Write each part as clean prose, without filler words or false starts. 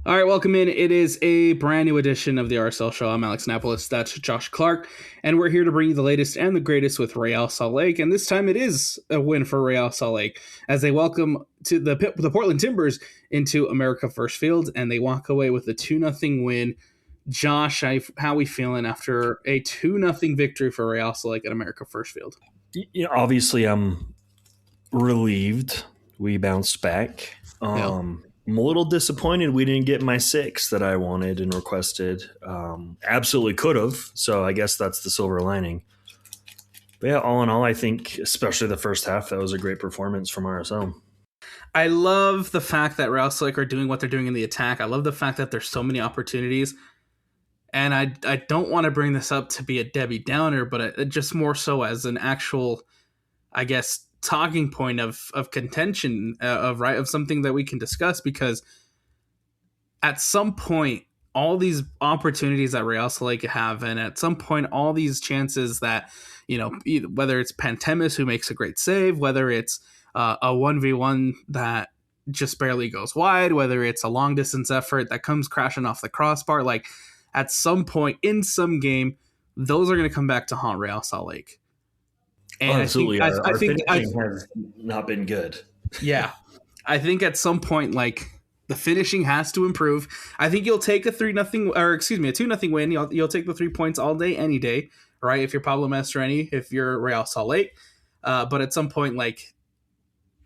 All right, welcome in. It is a brand new edition of the RSL Show. I'm Alex Napoles. That's Josh Clark. And we're here to bring you the latest and the greatest with Real Salt Lake. And this time it is a win for Real Salt Lake as they welcome to the Portland Timbers into America First Field. And they walk away with a 2-0 win. Josh, how are we feeling after a 2-0 victory for Real Salt Lake at America First Field? Obviously, I'm relieved we bounced back. I'm a little disappointed we didn't get my 6 that I wanted and requested. Absolutely could have. So I guess that's the silver lining. But yeah, all in all, I think, especially the first half, that was a great performance from RSL. I love the fact that Real Salt Lake are doing what they're doing in the attack. I love the fact that there's so many opportunities. And I don't want to bring this up to be a Debbie Downer, but it just more so as an actual, I guess, talking point of contention of something that we can discuss, because at some point all these opportunities that Real Salt Lake have, and at some point all these chances that, whether it's Pantemis who makes a great save, whether it's a 1v1 that just barely goes wide, whether it's a long distance effort that comes crashing off the crossbar, like at some point in some game, those are going to come back to haunt Real Salt Lake. And absolutely. Our finishing has not been good. Yeah. I think at some point, like, the finishing has to improve. I think you'll take a 2-0 win. You'll take the 3 points all day, any day, right? If you're Pablo Mastroeni, if you're Real Salt Lake. But at some point, like,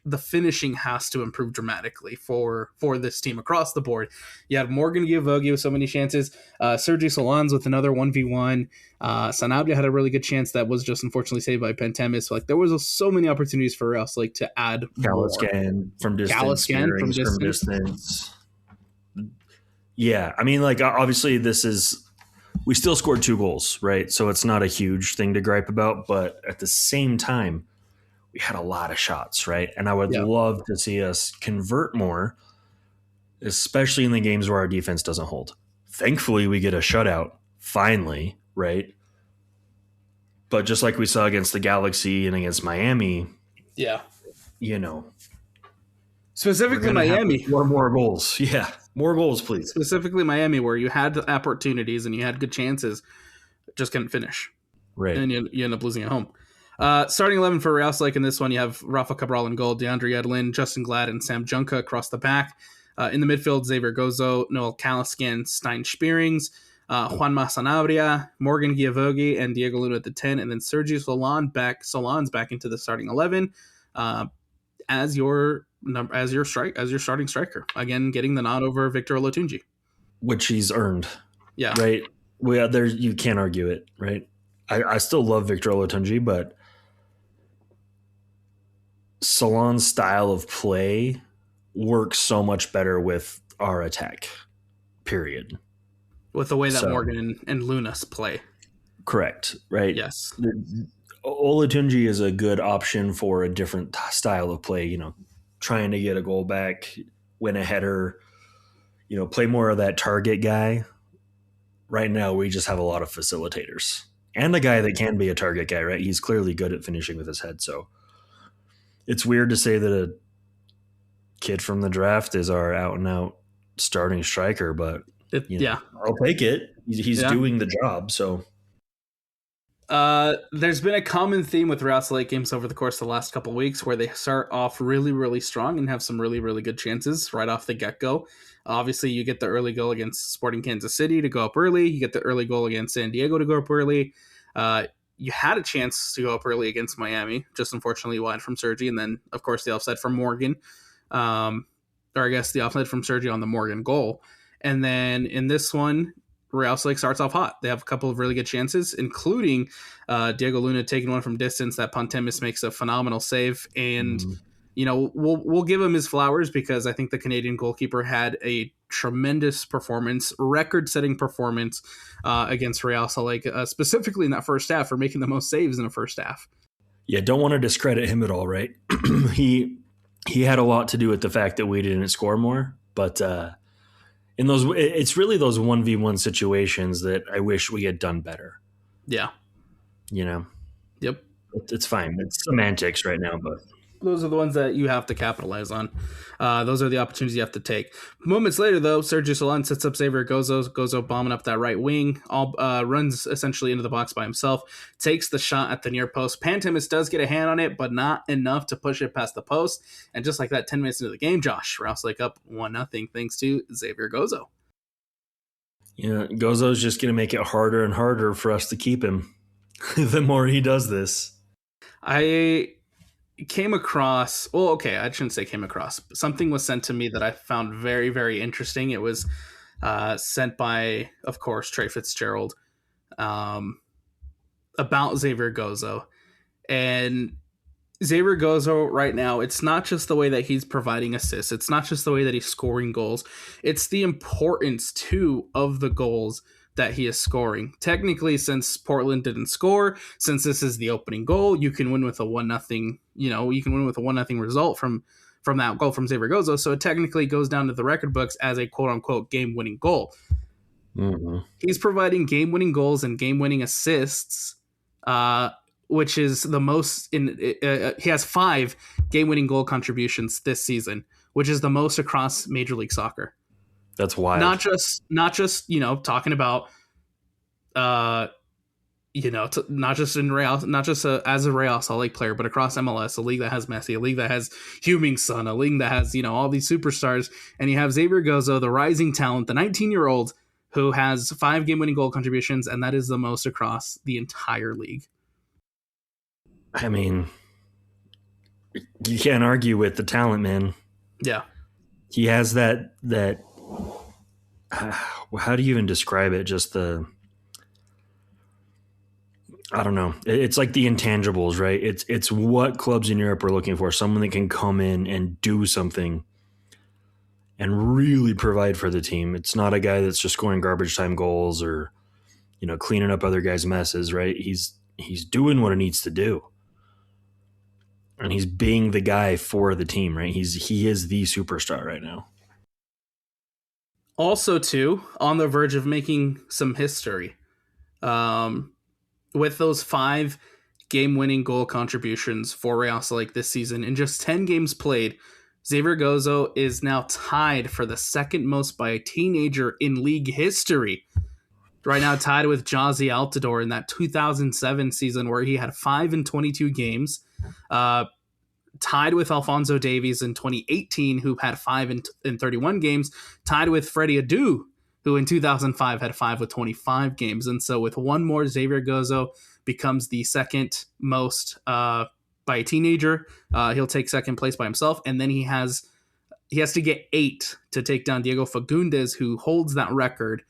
the finishing has to improve dramatically for this team across the board. You have Morgan Giavogi with so many chances. Sergi Solans with another 1v1. Sanabria had a really good chance that was just unfortunately saved by Pantemis. Like, there was so many opportunities for us, like, to add Galascan from distance. Yeah, I mean, like, obviously we still scored 2 goals, right? So it's not a huge thing to gripe about, but at the same time, we had a lot of shots, right? And I would love to see us convert more, especially in the games where our defense doesn't hold. Thankfully, we get a shutout, finally, right? But just like we saw against the Galaxy and against Miami, specifically Miami. 4 more goals. Yeah, more goals, please. Specifically Miami, where you had opportunities and you had good chances, just couldn't finish. Right. And you end up losing at home. Starting 11 for Real Salt Lake in this one, you have Rafa Cabral in goal, DeAndre Edlin, Justin Glad, and Sam Junka across the back. In the midfield, Xavier Gozo, Noel Kalaskan, Stein Spearings, Juanma Sanabria, Morgan Giavogi, and Diego Luna at the 10, and then Sergi Solans back into the starting 11 as your starting striker. Again, getting the nod over Victor Olatunji, which he's earned. Yeah, right. You can't argue it, right? I still love Victor Olatunji, but Solans' style of play works so much better with our attack, period. With the way that Morgan and Lunas play. Correct, right? Yes. Olatunji is a good option for a different style of play, trying to get a goal back, win a header, play more of that target guy. Right now, we just have a lot of facilitators. And a guy that can be a target guy, right? He's clearly good at finishing with his head, so it's weird to say that a kid from the draft is our out-and-out starting striker, but I'll take it. He's doing the job. So, there's been a common theme with Real Salt Lake games over the course of the last couple of weeks, where they start off really, really strong and have some really, really good chances right off the get-go. Obviously, you get the early goal against Sporting Kansas City to go up early. You get the early goal against San Diego to go up early. You had a chance to go up early against Miami, just unfortunately wide from Sergi, and then, of course, the offside from Morgan. Or I guess the offside from Sergi on the Morgan goal. And then in this one, Real Salt Lake starts off hot. They have a couple of really good chances, including Diego Luna taking one from distance that Pantemis makes a phenomenal save. And, we'll give him his flowers, because I think the Canadian goalkeeper had a tremendous performance, record-setting performance against Real Salt Lake, specifically in that first half, for making the most saves in the first half. Yeah, don't want to discredit him at all, right? He had a lot to do with the fact that we didn't score more, but it's really those 1v1 situations that I wish we had done better. Yeah. Yep. It's fine. It's semantics right now, but those are the ones that you have to capitalize on. Those are the opportunities you have to take. Moments later, though, Sergio Solán sets up Xavier Gozo. Gozo bombing up that right wing, runs essentially into the box by himself, takes the shot at the near post. Pantemis does get a hand on it, but not enough to push it past the post. And just like that, 10 minutes into the game, Josh, Rouse Lake up 1-0 thanks to Xavier Gozo. Yeah, Gozo's just going to make it harder and harder for us to keep him the more he does this. I came across, well, okay, I shouldn't say came across. Something was sent to me that I found very, very interesting. It was sent by, of course, Trey Fitzgerald about Xavier Gozo. And Xavier Gozo right now, it's not just the way that he's providing assists. It's not just the way that he's scoring goals. It's the importance, too, of the goals that he is scoring. Technically, since Portland didn't score, since this is the opening goal, you can win with a 1-0, you can win with a 1-0 result from that goal from Xavier Gozo. So it technically goes down to the record books as a quote-unquote game-winning goal. Mm-hmm. He's providing game-winning goals and game-winning assists, which is the most he has 5 game-winning goal contributions this season, which is the most across Major League Soccer. That's wild. Not just talking about not just in Real, not just as a Real Salt Lake player, but across MLS, a league that has Messi, a league that has Heung-min Son, a league that has all these superstars, and you have Xavier Gozo, the rising talent, the 19-year-old who has 5 game-winning goal contributions, and that is the most across the entire league. I mean, you can't argue with the talent, man. Yeah, he has that. How do you even describe it? Just I don't know. It's like the intangibles, right? It's what clubs in Europe are looking for. Someone that can come in and do something and really provide for the team. It's not a guy that's just scoring garbage time goals or, cleaning up other guys' messes, right? He's doing what he needs to do. And he's being the guy for the team, right? He is the superstar right now. Also, too, on the verge of making some history. With those 5 game-winning goal contributions for Real Salt Lake this season, in just 10 games played, Xavier Gozo is now tied for the second most by a teenager in league history. Right now, tied with José Altidore in that 2007 season where he had 5 in 22 games. Tied with Alphonso Davies in 2018, who had 5 in 31 games. Tied with Freddie Adu, who in 2005 had 5 with 25 games. And so with one more, Xavier Gozo becomes the second most by a teenager. He'll take second place by himself. And then he has to get 8 to take down Diego Fagundes, who holds that record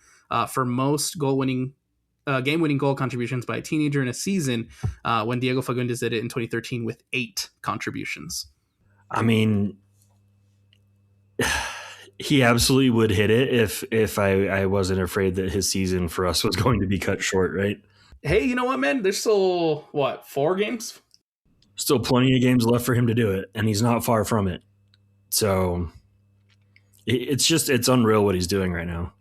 for most game-winning goal contributions by a teenager in a season, when Diego Fagundes did it in 2013 with 8 contributions. I mean, he absolutely would hit it if I wasn't afraid that his season for us was going to be cut short, right? Hey, you know what, man? There's still, 4 games? Still plenty of games left for him to do it, and he's not far from it. So it's unreal what he's doing right now.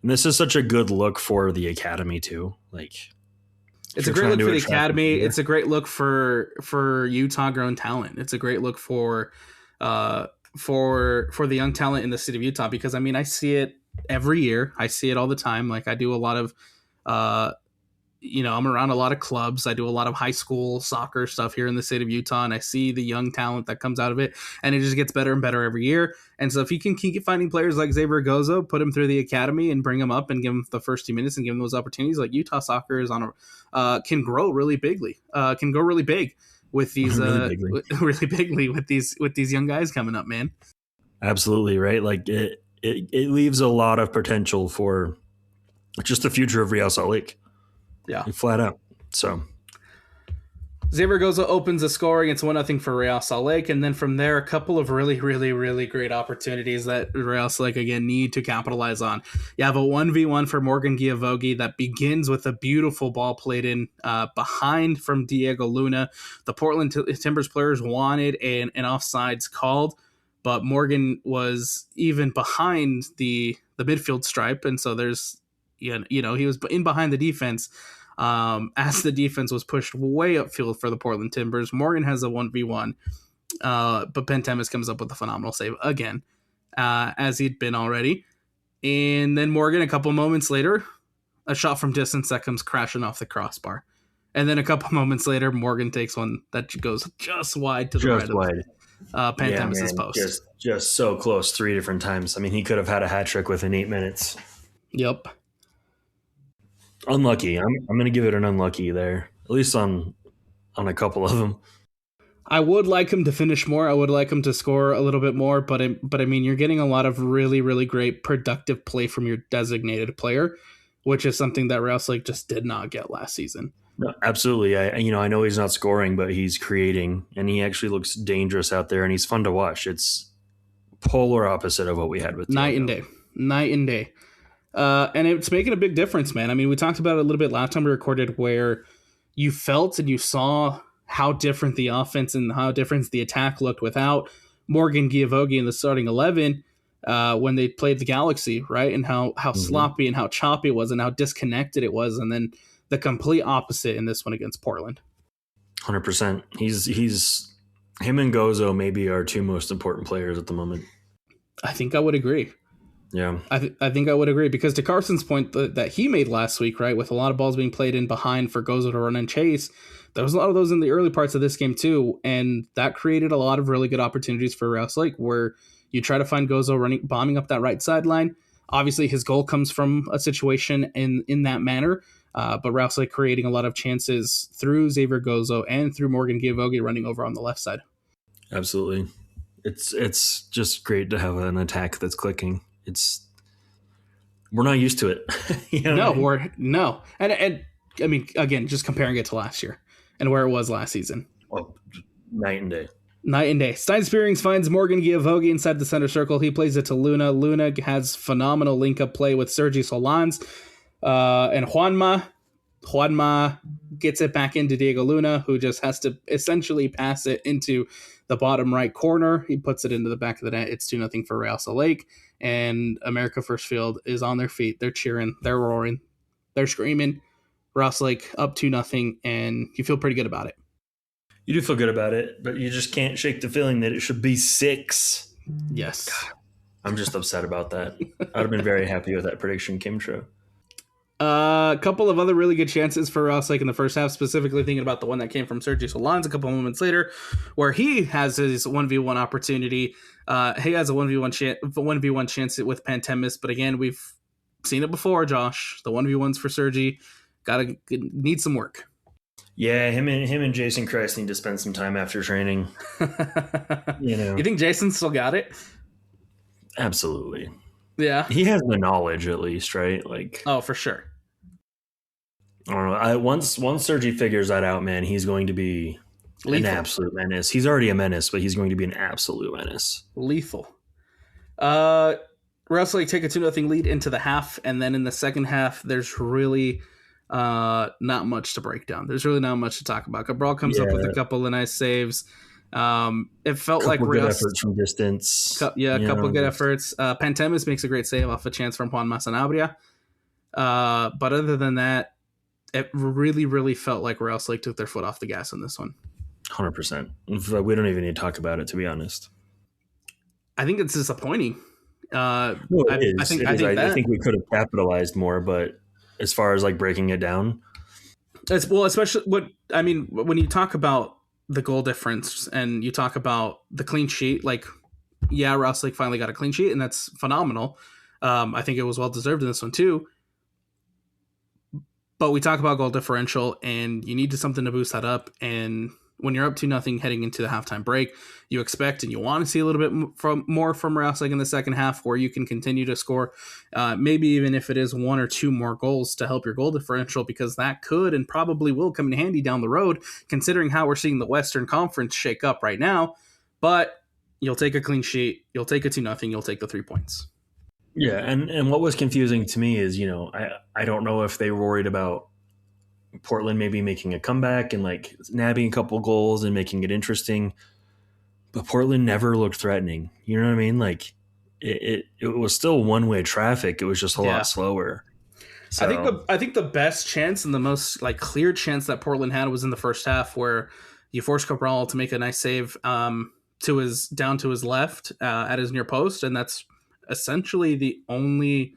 And this is such a good look for the academy too. It's a great look for the academy. It's a great look for Utah grown talent. It's a great look for the young talent in the city of Utah, because I see it every year. I see it all the time. I do a lot of I'm around a lot of clubs. I do a lot of high school soccer stuff here in the state of Utah, and I see the young talent that comes out of it, and it just gets better and better every year. And so if you can keep finding players like Xavier Gozo, put him through the academy and bring him up and give him the first 2 minutes and give him those opportunities, Utah soccer is can grow really bigly, can go really big with these really bigly with these young guys coming up, man. Absolutely, right? It leaves a lot of potential for just the future of Real Salt Lake. Yeah, flat out. So Xavier Gozo opens the scoring. It's 1-0 for Real Salt Lake, and then from there, a couple of really, really, really great opportunities that Real Salt Lake again need to capitalize on. You have a 1v1 for Morgan Giavogi that begins with a beautiful ball played in behind from Diego Luna. The Portland Timbers players wanted an offsides called, but Morgan was even behind the midfield stripe, and so there's he was in behind the defense. As the defense was pushed way upfield for the Portland Timbers, Morgan has a 1v1. But Pantemis comes up with a phenomenal save again, as he'd been already. And then Morgan, a couple moments later, a shot from distance that comes crashing off the crossbar. And then a couple moments later, Morgan takes one that goes just wide to the right of Pantemis' post. Just so close 3 different times. I mean, he could have had a hat trick within 8 minutes. Yep. Unlucky. I'm going to give it an unlucky there, at least on a couple of them. I would like him to finish more. I would like him to score a little bit more, but I mean, you're getting a lot of really, really great productive play from your designated player, which is something that Real Salt Lake just did not get last season. No, absolutely. I know he's not scoring, but he's creating, and he actually looks dangerous out there, and he's fun to watch. It's polar opposite of what we had with night and day. And it's making a big difference, man. I mean, we talked about it a little bit last time we recorded, where you felt and you saw how different the offense and how different the attack looked without Morgan Giavogi in the starting 11 when they played the Galaxy, right? And how sloppy and how choppy it was and how disconnected it was. And then the complete opposite in this one against Portland. 100%. He's him and Gozo maybe our 2 most important players at the moment. I think I would agree. Yeah. I think I would agree, because to Carson's point that he made last week, right, with a lot of balls being played in behind for Gozo to run and chase, there was a lot of those in the early parts of this game too, and that created a lot of really good opportunities for Real Salt Lake, where you try to find Gozo bombing up that right sideline. Obviously, his goal comes from a situation in that manner, but Real Salt Lake creating a lot of chances through Xavier Gozo and through Morgan Giavogi running over on the left side. Absolutely. It's just great to have an attack that's clicking. We're not used to it. No. And I mean, again, just comparing it to last year and where it was last season. Well, night and day. Stein Spearings finds Morgan Giavogi inside the center circle. He plays it to Luna. Luna has phenomenal link-up play with Sergi Solans and Juanma. Juanma gets it back into Diego Luna, who just has to essentially pass it into the bottom right corner. He puts it into the back of the net. It's 2-0 for Real Salt Lake. And America First Field is on their feet. They're cheering. They're roaring. They're screaming. Real Salt Lake up 2-0, and you feel pretty good about it. You do feel good about it, but you just can't shake the feeling that it should be 6. Yes. God, I'm just upset about that. I'd have been very happy with that prediction came true. A couple of other really good chances for Real Salt Lake in the first half, specifically thinking about the one that came from Sergi Solans a couple of moments later, where he has his 1v1 opportunity. He has a 1v1 chance with Pantemis, but again, we've seen it before, Josh. The 1v1s for Sergi need some work. Yeah, him and Jason Christ need to spend some time after training. You think Jason still got it? Absolutely. Yeah. He has the knowledge, at least, right? Like, oh, for sure. I don't know. Once Sergi figures that out, man, he's going to be lethal. An absolute menace. He's already a menace, but he's going to be an absolute menace. Lethal. Real Salt Lake take a 2-0 lead into the half, and then in the second half, there's really not much to break down. There's really not much to talk about. Cabral comes up with a couple of nice saves. It felt like good efforts from distance. A couple good efforts. Pantemis makes a great save off a chance from Juan Masanabria. But other than that, it really, really felt like Real Salt Lake took their foot off the gas in this one. 100%. We don't even need to talk about it, to be honest. I think it's disappointing. I think we could have capitalized more, but as far as like breaking it down, especially when you talk about the goal difference and you talk about the clean sheet, Real Salt Lake finally got a clean sheet, and that's phenomenal. I think it was well deserved in this one too. But we talk about goal differential, and you need something to boost that up. And when you're up 2-0 heading into the halftime break, you expect and you want to see a little bit more from Real Salt Lake in the second half, where you can continue to score, maybe even if it is 1 or 2 more goals to help your goal differential, because that could and probably will come in handy down the road, considering how we're seeing the Western Conference shake up right now. But you'll take a clean sheet, you'll take a 2-0, you'll take the 3 points. Yeah, and what was confusing to me is, I don't know if they were worried about Portland maybe making a comeback and nabbing a couple goals and making it interesting, but Portland never looked threatening. You know what I mean? It was still one-way traffic. It was just a lot slower. So, I think the best chance and the most clear chance that Portland had was in the first half, where you forced Cabral to make a nice save to his left at his near post, and that's essentially the only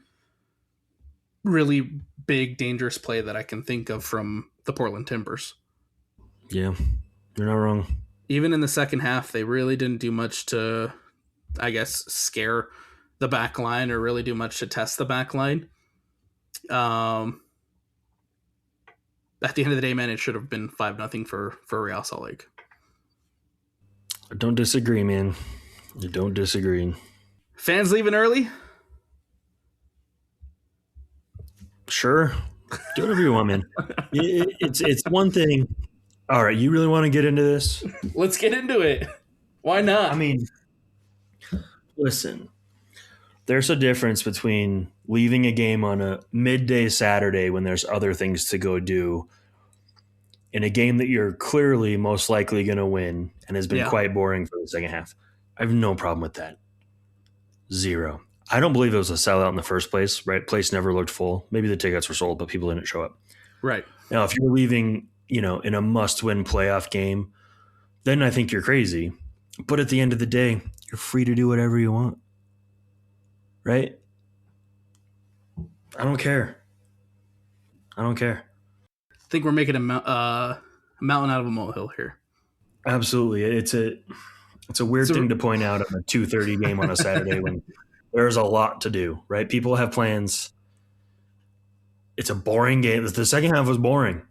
really big dangerous play that I can think of from the Portland Timbers. Yeah, you're not wrong. Even in the second half, they really didn't do much to, I guess, scare the back line or really do much to test the back line. At the end of the day, man, it should have been 5-0 for Real Salt Lake. I don't disagree, man. I don't disagree. Fans leaving early? Sure. Do whatever you want, man. It's one thing. All right, you really want to get into this? Let's get into it. Why not? I mean, listen, there's a difference between leaving a game on a midday Saturday when there's other things to go do in a game that you're clearly most likely going to win and has been quite boring for the second half. I have no problem with that. Zero. I don't believe it was a sellout in the first place, right? Place never looked full. Maybe the tickets were sold, but people didn't show up. Right. Now, if you're leaving, in a must-win playoff game, then I think you're crazy. But at the end of the day, you're free to do whatever you want. Right? I don't care. I think we're making a mountain out of a molehill here. Absolutely. It's a weird thing to point out on a 2:30 game on a Saturday when there's a lot to do, right? People have plans. It's a boring game. The second half was boring.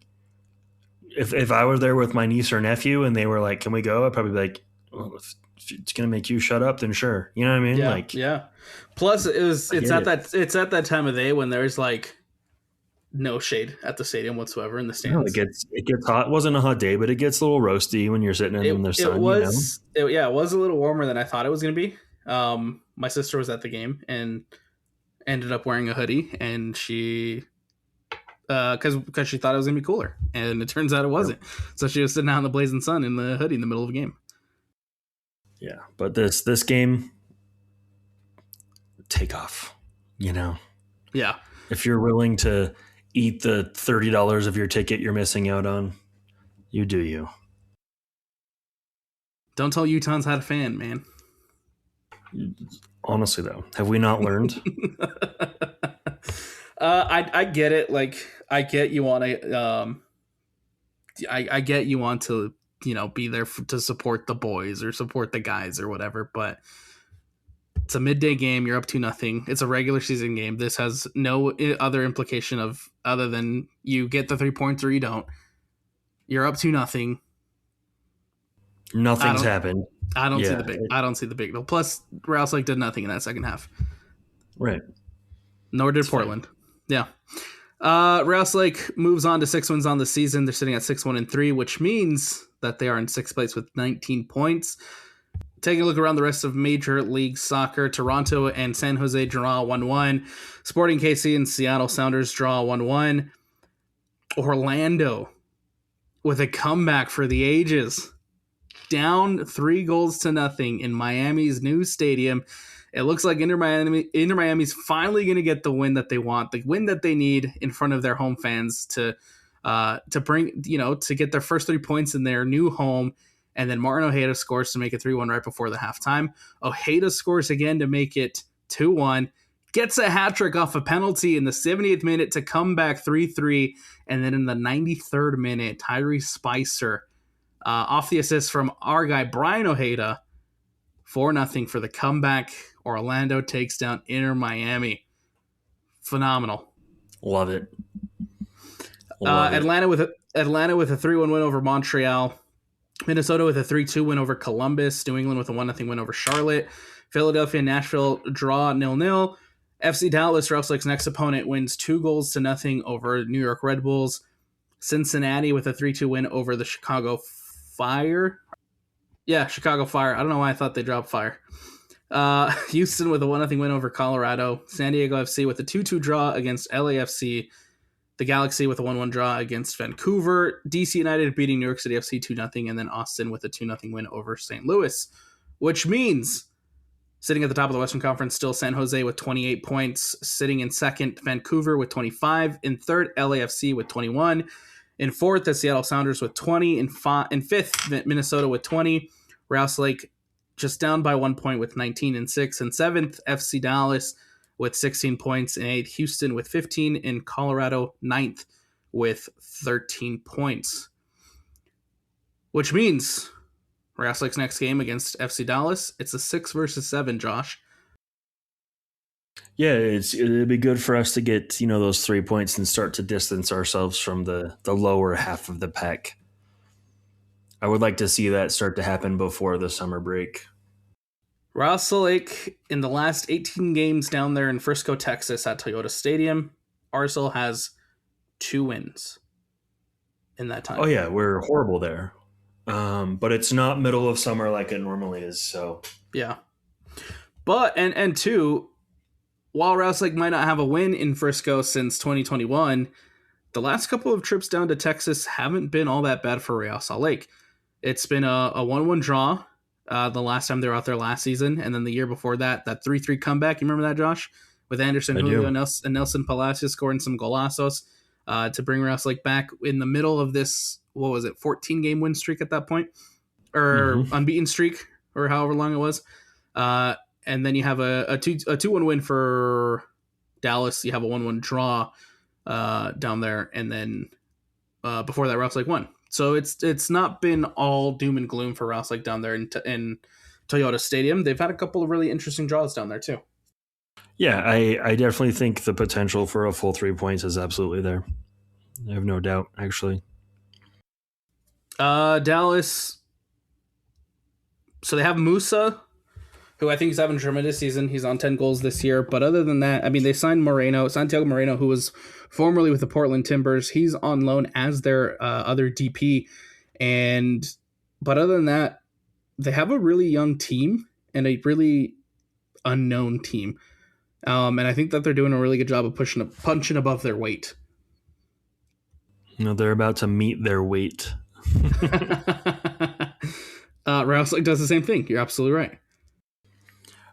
If I was there with my niece or nephew and they were like, "Can we go?" I'd probably be like, "Well, if it's gonna make you shut up, then sure." You know what I mean? Yeah. Plus, it's at that time of day when there's like no shade at the stadium whatsoever in the stands. No, it gets hot. It wasn't a hot day, but it gets a little roasty when you're sitting in the sun. It was a little warmer than I thought it was going to be. My sister was at the game and ended up wearing a hoodie, and she because she thought it was going to be cooler, and it turns out it wasn't. So she was sitting out in the blazing sun in the hoodie in the middle of a game. Yeah, but this game, take off. Yeah. If you're willing to eat the $30 of your ticket you're missing out on, you do you. Don't tell Utahns how to fan, man. Honestly, though, have we not learned? I get it. Like, I get you want to. I get you want to, be there to support the boys or support the guys or whatever. But it's a midday game. You're up 2-0. It's a regular season game. This has no other implication other than you get the 3 points or you don't. You're up 2-0. Nothing's happened. I don't see the big deal. Plus, Real Salt Lake did nothing in that second half. Right. Nor did Portland. Fine. Yeah. Real Salt Lake moves on to 6 wins on the season. They're sitting at 6-1-3, which means that they are in 6th place with 19 points. Taking a look around the rest of Major League Soccer, Toronto and San Jose draw 1-1. Sporting KC and Seattle Sounders draw 1-1. Orlando with a comeback for the ages. Down 3-0 in Miami's new stadium. It looks like Inter Miami's finally going to get the win that they want, the win that they need in front of their home fans to bring, to get their first 3 points in their new home. And then Martin Ojeda scores to make it 3-1 right before the halftime. Ojeda scores again to make it 2-1. Gets a hat trick off a penalty in the 70th minute to come back 3-3. And then in the 93rd minute, Tyrese Spicer off the assist from our guy Brian Ojeda, 4-0 for the comeback. Orlando takes down Inter Miami. Phenomenal. Love it. Atlanta with a 3-1 win over Montreal. Minnesota with a 3-2 win over Columbus. New England with a 1-0 win over Charlotte. Philadelphia and Nashville draw 0-0. FC Dallas, Real Salt Lake's next opponent, wins 2-0 over New York Red Bulls. Cincinnati with a 3-2 win over the Chicago Fire. Yeah, Chicago Fire. I don't know why I thought they dropped Fire. Houston with a 1-0 win over Colorado. San Diego FC with a 2-2 draw against LAFC. The Galaxy with a 1-1 draw against Vancouver. DC United beating New York City FC 2-0. And then Austin with a 2-0 win over St. Louis. Which means, sitting at the top of the Western Conference, still San Jose with 28 points. Sitting in second, Vancouver with 25. In third, LAFC with 21. In fourth, the Seattle Sounders with 20. In fifth, Minnesota with 20. Real Salt Lake just down by 1 point with 19 and 6. And 7th, FC Dallas with 16 points. And 8th, Houston with 15. And Colorado 9th with 13 points. Which means Real Salt Lake's next game against FC Dallas, it's a 6-7, Josh. Yeah, it'd be good for us to get those 3 points and start to distance ourselves from the lower half of the pack. I would like to see that start to happen before the summer break. Real Salt Lake, in the last 18 games down there in Frisco, Texas at Toyota Stadium, RSL has 2 wins in that time. Oh yeah, we're horrible there. But it's not middle of summer like it normally is, so. Yeah. But, and two, while Real Salt Lake might not have a win in Frisco since 2021, the last couple of trips down to Texas haven't been all that bad for Real Salt Lake. It's been a 1-1 draw the last time they were out there last season, and then the year before that 3-3 comeback. You remember that, Josh? With Anderson, Julio, and Nelson Palacios scoring some golazos to bring Real Salt Lake back in the middle of this, 14-game win streak at that point? Or unbeaten streak, or however long it was. And then you have a 2-1 win for Dallas. You have a 1-1 draw down there, and then before that, Real Salt Lake won. So it's not been all doom and gloom for Real Salt Lake down there in Toyota Stadium. They've had a couple of really interesting draws down there too. Yeah, I definitely think the potential for a full 3 points is absolutely there. I have no doubt, actually. Dallas. So they have Musa, who I think is having a tremendous season. He's on 10 goals this year. But other than that, I mean, they signed Santiago Moreno, who was formerly with the Portland Timbers. He's on loan as their other DP. But other than that, they have a really young team and a really unknown team. And I think that they're doing a really good job of punching above their weight. They're about to meet their weight. Real Salt Lake does the same thing. You're absolutely right.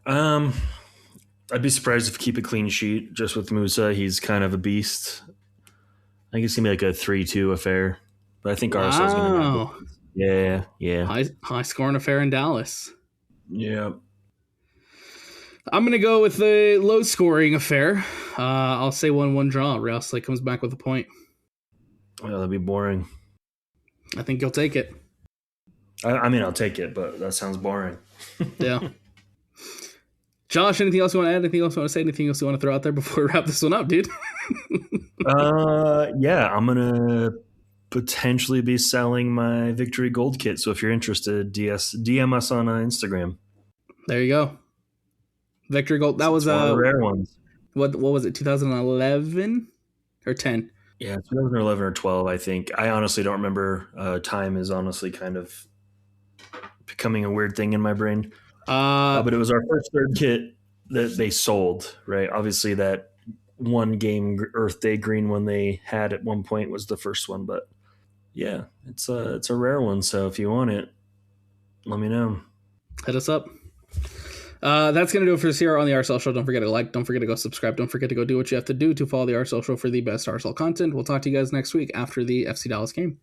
I'd be surprised if keep a clean sheet just with Musa. He's kind of a beast. I think it's gonna be like a 3-2 affair, but I think RSL's gonna be yeah. High scoring affair in Dallas. Yeah. I'm gonna go with a low scoring affair. I'll say 1-1 draw. Real Salt Lake comes back with a point. Well, that'd be boring. I think you'll take it. I mean, I'll take it, but that sounds boring. Yeah. Josh, anything else you want to add? Anything else you want to say? Anything else you want to throw out there before we wrap this one up, dude? Yeah, I'm going to potentially be selling my Victory Gold kit. So if you're interested, DM us on Instagram. There you go. Victory Gold. That was one of the rare ones. What was it, 2011 or 10? Yeah, 2011 or 12, I think. I honestly don't remember. Time is honestly kind of becoming a weird thing in my brain. But it was our first third kit that they sold, right? Obviously, that one game Earth Day green one they had at one point was the first one. But yeah, it's a rare one. So if you want it, let me know. Hit us up. That's going to do it for us here on the RSL Show. Don't forget to like. Don't forget to go subscribe. Don't forget to go do what you have to do to follow the RSL Show for the best RSL content. We'll talk to you guys next week after the FC Dallas game.